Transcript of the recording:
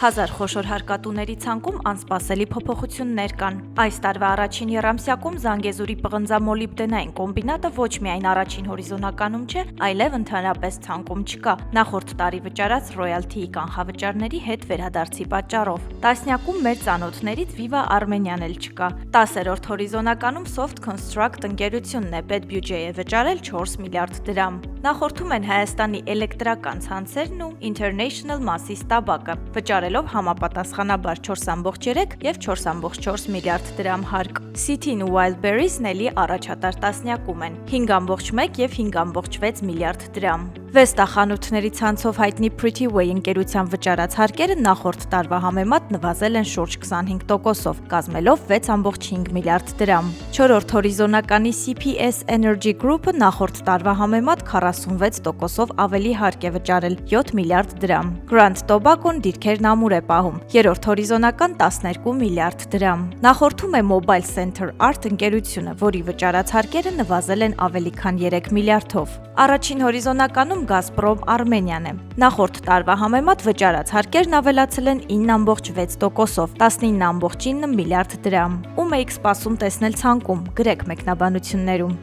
1000 խոշոր հարկատուների ցանկում անսպասելի փոփոխություններ կան։ Այս տարվա առաջին եռամսյակում Զանգեզուրի պղնձամոլիբդենային կոմբինատը ոչ միայն առաջին հորիզոնականում չէ, այլև ընդհանրապես ցանկում չկա, նախորդ տարի վճարած ռոյալթիի կանխավճարների հետ վերադարձի պատճառով։ Տասնյակում մեր ծանոթներից Viva Armenian էլ չկա։ 10-րդ հորիզոնականում Soft Construct ընկերությունն է պետբյուջե է վճարել 4 միլիարդ դրամ։ Նախորդում են Հայաստանի էլեկտրական ցանցերն ու International Massis տաբակը, վճարելով համապատասխանաբար 4.3 եւ 4.4 միլիարդ դրամ հարկ։ City-ն ու Wildberries-ն էլի առաջատար տասնյակում են 5.1 եւ 5.6 միլիարդ դրամ։ Vesta խանութների ցանցով հայտնի Pretty Way ընկերության վճարած հարկերը նախորդ տարվա համեմատ նվազել են շուրջ 25%-ով, կազմելով 6.5 միլիարդ դրամ։ 4-րդ հորիզոնականի CPS Energy Group-ը նախորդ տարվա համեմատ 46%-ով ավելի հարկ է վճարել 7 միլիարդ դրամ։ Grand Tobacco-ն դիրքերն ամուր է պահում 3-րդ հորիզոնական 12 միլիարդ դրամ։ Նախորդում է Mobile Center Art ընկերությունը, որի վճարած հարկերը նվազել են ավելի քան 3 միլիարդով։ Առաջին հորիզոնականում Gazprom Armenian է։ Նախորդ տարվա համեմատ վճարած հարկերն ավելացել են 9.6%-ով 19.9 միլիարդ դրամ։ Ում եք սպասում տեսնել ցանկում, գրեք մեկնաբանություններում։